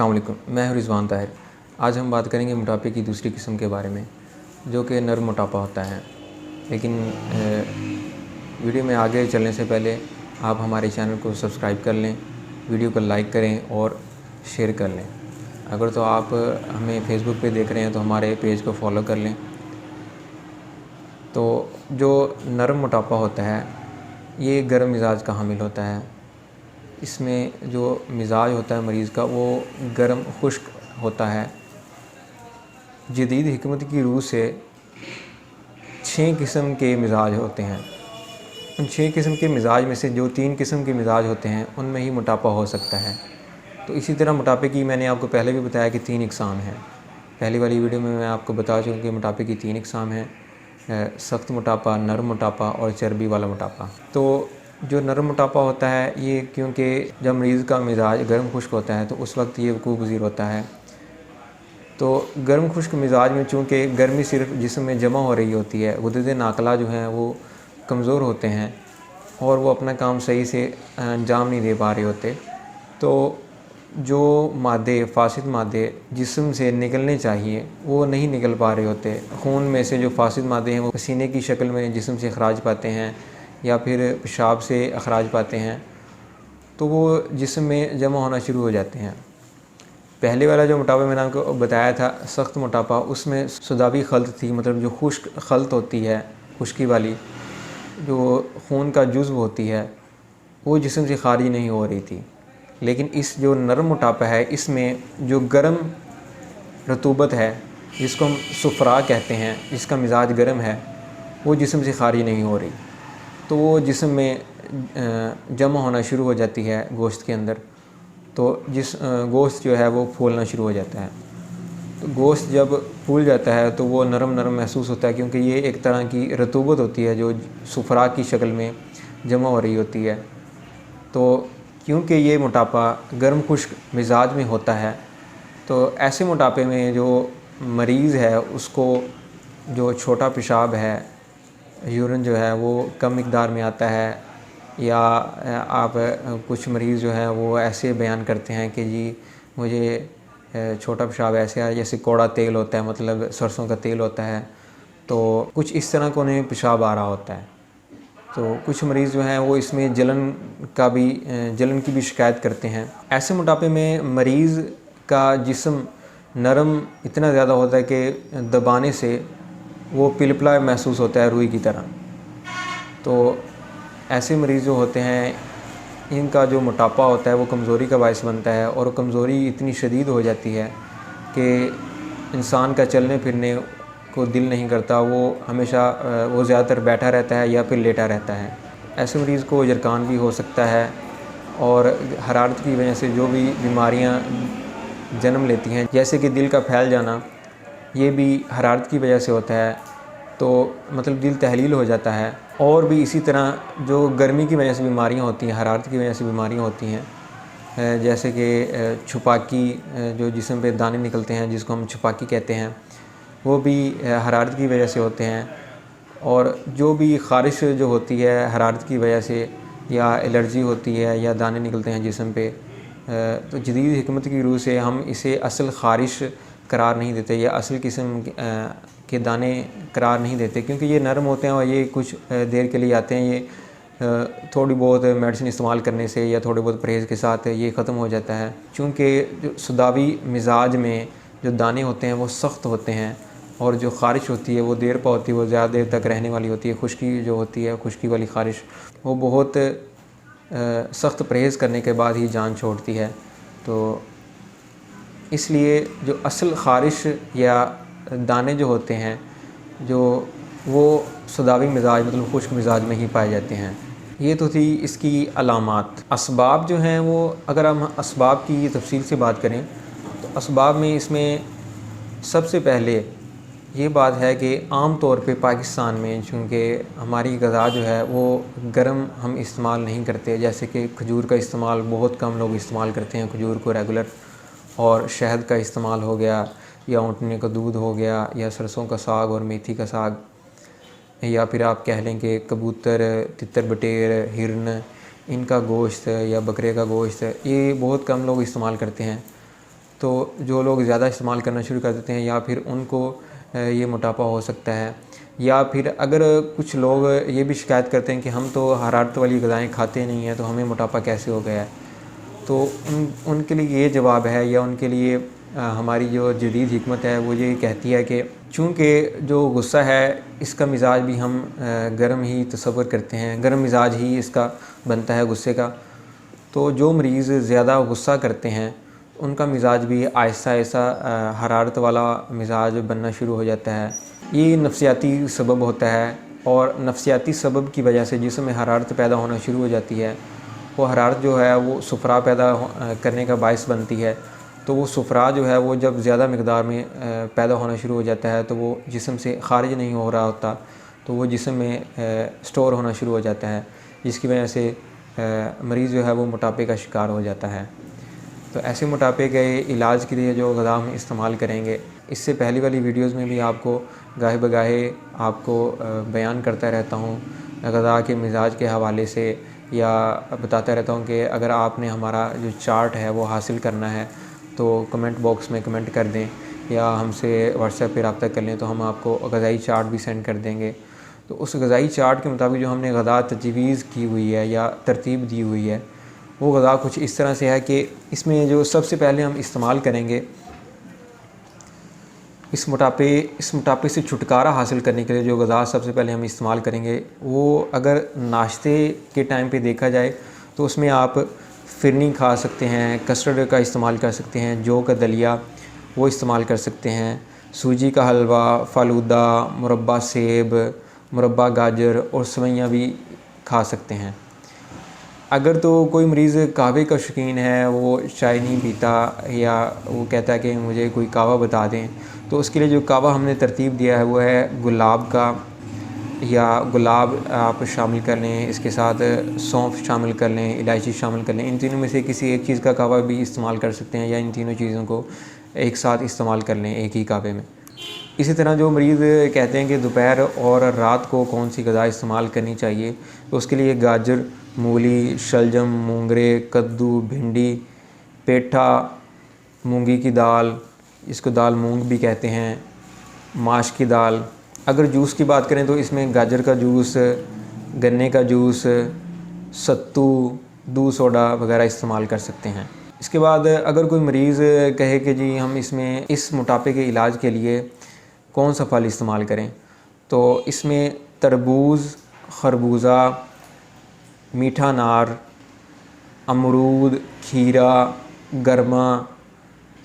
السلام علیکم، میں ہوں رضوان طاہر۔ آج ہم بات کریں گے موٹاپے کی دوسری قسم کے بارے میں، جو کہ نرم موٹاپا ہوتا ہے۔ لیکن ویڈیو میں آگے چلنے سے پہلے آپ ہمارے چینل کو سبسکرائب کر لیں، ویڈیو کو لائک کریں اور شیئر کر لیں۔ اگر تو آپ ہمیں فیس بک پہ دیکھ رہے ہیں تو ہمارے پیج کو فالو کر لیں۔ تو جو نرم موٹاپا ہوتا ہے یہ گرم مزاج کا حامل ہوتا ہے۔ اس میں جو مزاج ہوتا ہے مریض کا وہ گرم خشک ہوتا ہے۔ جدید حکمت کی روح سے 6 قسم کے مزاج ہوتے ہیں۔ ان 6 قسم کے مزاج میں سے جو 3 قسم کے مزاج ہوتے ہیں ان میں ہی موٹاپا ہو سکتا ہے۔ تو اسی طرح موٹاپے کی میں نے آپ کو پہلے بھی بتایا کہ 3 اقسام ہیں۔ پہلی والی ویڈیو میں آپ کو بتا چکا کہ موٹاپے کی 3 اقسام ہیں: سخت موٹاپا، نرم موٹاپا اور چربی والا موٹاپا۔ تو جو نرم موٹاپا ہوتا ہے یہ کیونکہ جب مریض کا مزاج گرم خشک ہوتا ہے تو اس وقت یہ وقوع پذیر ہوتا ہے۔ تو گرم خشک مزاج میں چونکہ گرمی صرف جسم میں جمع ہو رہی ہوتی ہے، غدد ناقلہ جو ہیں وہ کمزور ہوتے ہیں اور وہ اپنا کام صحیح سے انجام نہیں دے پا رہے ہوتے، تو جو مادے، فاسد مادے جسم سے نکلنے چاہیے وہ نہیں نکل پا رہے ہوتے۔ خون میں سے جو فاسد مادے ہیں وہ پسینے کی شکل میں جسم سے اخراج پاتے ہیں یا پھر پیشاب سے اخراج پاتے ہیں، تو وہ جسم میں جمع ہونا شروع ہو جاتے ہیں۔ پہلے والا جو موٹاپا میں نے آپ کو بتایا تھا سخت موٹاپا، اس میں سدابی خلط تھی، مطلب جو خشک خلط ہوتی ہے، خشکی والی جو خون کا جزو ہوتی ہے وہ جسم سے خارج نہیں ہو رہی تھی۔ لیکن اس جو نرم موٹاپا ہے اس میں جو گرم رطوبت ہے جس کو ہم صفرا کہتے ہیں، جس کا مزاج گرم ہے، وہ جسم سے خارج نہیں ہو رہی، تو وہ جسم میں جمع ہونا شروع ہو جاتی ہے گوشت کے اندر، تو گوشت جو ہے وہ پھولنا شروع ہو جاتا ہے۔ تو گوشت جب پھول جاتا ہے تو وہ نرم نرم محسوس ہوتا ہے، کیونکہ یہ ایک طرح کی رطوبت ہوتی ہے جو صفرا کی شکل میں جمع ہو رہی ہوتی ہے۔ تو کیونکہ یہ موٹاپا گرم خشک مزاج میں ہوتا ہے تو ایسے موٹاپے میں جو مریض ہے اس کو جو چھوٹا پیشاب ہے، یورین جو ہے وہ کم مقدار میں آتا ہے، یا آپ کچھ مریض جو ہیں وہ ایسے بیان کرتے ہیں کہ جی مجھے چھوٹا پیشاب ایسے ہے جیسے کوڑا تیل ہوتا ہے، مطلب سرسوں کا تیل ہوتا ہے، تو کچھ اس طرح کو انہیں پیشاب آ رہا ہوتا ہے۔ تو کچھ مریض جو ہیں وہ اس میں جلن کی بھی شکایت کرتے ہیں۔ ایسے موٹاپے میں مریض کا جسم نرم اتنا زیادہ ہوتا ہے کہ دبانے سے وہ پلپلا محسوس ہوتا ہے روئی کی طرح۔ تو ایسے مریض جو ہوتے ہیں ان کا جو موٹاپا ہوتا ہے وہ کمزوری کا باعث بنتا ہے، اور کمزوری اتنی شدید ہو جاتی ہے کہ انسان کا چلنے پھرنے کو دل نہیں کرتا، وہ ہمیشہ وہ زیادہ تر بیٹھا رہتا ہے یا پھر لیٹا رہتا ہے۔ ایسے مریض کو جرکان بھی ہو سکتا ہے، اور حرارت کی وجہ سے جو بھی بیماریاں جنم لیتی ہیں جیسے کہ دل کا پھیل جانا، یہ بھی حرارت کی وجہ سے ہوتا ہے، تو مطلب دل تحلیل ہو جاتا ہے۔ اور بھی اسی طرح جو گرمی کی وجہ سے بیماریاں ہوتی ہیں، حرارت کی وجہ سے بیماریاں ہوتی ہیں، جیسے کہ چھپاکی، جو جسم پہ دانے نکلتے ہیں جس کو ہم چھپاکی کہتے ہیں، وہ بھی حرارت کی وجہ سے ہوتے ہیں۔ اور جو بھی خارش جو ہوتی ہے حرارت کی وجہ سے، یا الرجی ہوتی ہے یا دانے نکلتے ہیں جسم پہ، تو جدید حکمت کی روح سے ہم اسے اصل خارش قرار نہیں دیتے یا اصل قسم کے دانے قرار نہیں دیتے، کیونکہ یہ نرم ہوتے ہیں اور یہ کچھ دیر کے لیے آتے ہیں۔ یہ تھوڑی بہت میڈیسن استعمال کرنے سے یا تھوڑے بہت پرہیز کے ساتھ یہ ختم ہو جاتا ہے، چونکہ جو سداوی مزاج میں جو دانے ہوتے ہیں وہ سخت ہوتے ہیں، اور جو خارش ہوتی ہے وہ دیر پا ہوتی ہے، وہ زیادہ دیر تک رہنے والی ہوتی ہے۔ خشکی جو ہوتی ہے، خشکی والی خارش، وہ بہت سخت پرہیز کرنے کے بعد ہی جان چھوڑتی ہے۔ تو اس لیے جو اصل خارش یا دانے جو ہوتے ہیں وہ سداوی مزاج مطلب خشک مزاج میں ہی پائے جاتے ہیں۔ یہ تو تھی اس کی علامات۔ اسباب جو ہیں وہ، اگر ہم اسباب کی تفصیل سے بات کریں تو اسباب میں اس میں سب سے پہلے یہ بات ہے کہ عام طور پہ پاکستان میں چونکہ ہماری غذا جو ہے وہ گرم ہم استعمال نہیں کرتے، جیسے کہ کھجور کا استعمال بہت کم لوگ استعمال کرتے ہیں کھجور کو ریگولر، اور شہد کا استعمال ہو گیا، یا اونٹنے کا دودھ ہو گیا، یا سرسوں کا ساگ اور میتھی کا ساگ، یا پھر آپ کہہ لیں کہ کبوتر، تتر بٹیر، ہرن، ان کا گوشت یا بکرے کا گوشت، یہ بہت کم لوگ استعمال کرتے ہیں۔ تو جو لوگ زیادہ استعمال کرنا شروع کر دیتے ہیں یا پھر ان کو یہ موٹاپا ہو سکتا ہے، یا پھر اگر کچھ لوگ یہ بھی شکایت کرتے ہیں کہ ہم تو حرارت والی غذائیں کھاتے نہیں ہیں تو ہمیں موٹاپا کیسے ہو گیا ہے، تو ان کے لیے یہ جواب ہے، یا ان کے لیے ہماری جو جدید حکمت ہے وہ یہ کہتی ہے کہ چونکہ جو غصہ ہے اس کا مزاج بھی ہم گرم ہی تصور کرتے ہیں، گرم مزاج ہی اس کا بنتا ہے غصے کا، تو جو مریض زیادہ غصہ کرتے ہیں ان کا مزاج بھی آہستہ آہستہ حرارت والا مزاج بننا شروع ہو جاتا ہے۔ یہ نفسیاتی سبب ہوتا ہے، اور نفسیاتی سبب کی وجہ سے جسم میں حرارت پیدا ہونا شروع ہو جاتی ہے۔ وہ حرارت جو ہے وہ صفرا پیدا کرنے کا باعث بنتی ہے، تو وہ صفرا جو ہے وہ جب زیادہ مقدار میں پیدا ہونا شروع ہو جاتا ہے تو وہ جسم سے خارج نہیں ہو رہا ہوتا، تو وہ جسم میں سٹور ہونا شروع ہو جاتا ہے، جس کی وجہ سے مریض جو ہے وہ موٹاپے کا شکار ہو جاتا ہے۔ تو ایسے موٹاپے کے علاج کے لیے جو غذا ہم استعمال کریں گے، اس سے پہلی والی ویڈیوز میں بھی آپ کو گاہے بگاہے آپ کو بیان کرتا رہتا ہوں غذا کے مزاج کے حوالے سے، یا بتاتا رہتا ہوں کہ اگر آپ نے ہمارا جو چارٹ ہے وہ حاصل کرنا ہے تو کمنٹ باکس میں کمنٹ کر دیں، یا ہم سے واٹس ایپ پہ رابطہ کر لیں تو ہم آپ کو غذائی چارٹ بھی سینڈ کر دیں گے۔ تو اس غذائی چارٹ کے مطابق جو ہم نے غذا تجویز کی ہوئی ہے یا ترتیب دی ہوئی ہے، وہ غذا کچھ اس طرح سے ہے کہ اس میں جو سب سے پہلے ہم استعمال کریں گے اس موٹاپے سے چھٹکارا حاصل کرنے کے لیے، جو غذا سب سے پہلے ہم استعمال کریں گے وہ اگر ناشتے کے ٹائم پہ دیکھا جائے تو اس میں آپ فرنی کھا سکتے ہیں، کسٹرڈ کا استعمال کر سکتے ہیں، جو کا دلیا وہ استعمال کر سکتے ہیں، سوجی کا حلوہ، فالودہ، مربع سیب، مربع گاجر اور سوئیاں بھی کھا سکتے ہیں۔ اگر تو کوئی مریض قہوے کا شوقین ہے، وہ چائے نہیں پیتا، یا وہ کہتا ہے کہ مجھے کوئی قہوہ بتا دیں، تو اس کے لیے جو قہوہ ہم نے ترتیب دیا ہے وہ ہے گلاب کا، یا گلاب آپ شامل کر لیں، اس کے ساتھ سونف شامل کر لیں، الائچی شامل کر لیں، ان تینوں میں سے کسی ایک چیز کا قہوہ بھی استعمال کر سکتے ہیں، یا ان تینوں چیزوں کو ایک ساتھ استعمال کر لیں ایک ہی قہوے میں۔ اسی طرح جو مریض کہتے ہیں کہ دوپہر اور رات کو کون سی غذا استعمال کرنی چاہیے، تو اس کے لیے گاجر، مولی، شلجم، مونگرے، کدو، بھنڈی، پیٹھا، مونگی کی دال، اس کو دال مونگ بھی کہتے ہیں، ماش کی دال۔ اگر جوس کی بات کریں تو اس میں گاجر کا جوس، گنے کا جوس، ستو، دودھ سوڈا وغیرہ استعمال کر سکتے ہیں۔ اس کے بعد اگر کوئی مریض کہے کہ جی ہم اس موٹاپے کے علاج کے لیے کون سا پھل استعمال کریں، تو اس میں تربوز، خربوزہ، میٹھا انار، امرود، کھیرا، گرما،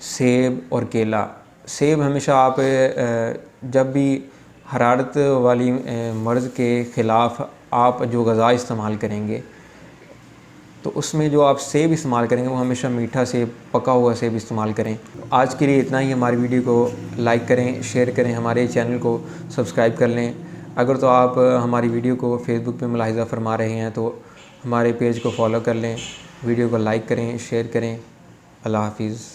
سیب اور کیلا۔ سیب ہمیشہ آپ جب بھی حرارت والی مرض کے خلاف آپ جو غذا استعمال کریں گے تو اس میں جو آپ سیب استعمال کریں گے وہ ہمیشہ میٹھا سیب، پکا ہوا سیب استعمال کریں۔ آج کے لیے اتنا ہی۔ ہماری ویڈیو کو لائک کریں، شیئر کریں، ہمارے چینل کو سبسکرائب کر لیں۔ اگر تو آپ ہماری ویڈیو کو فیس بک پہ ملاحظہ فرما رہے ہیں تو ہمارے پیج کو فالو کر لیں، ویڈیو کو لائک کریں، شیئر کریں۔ اللہ حافظ۔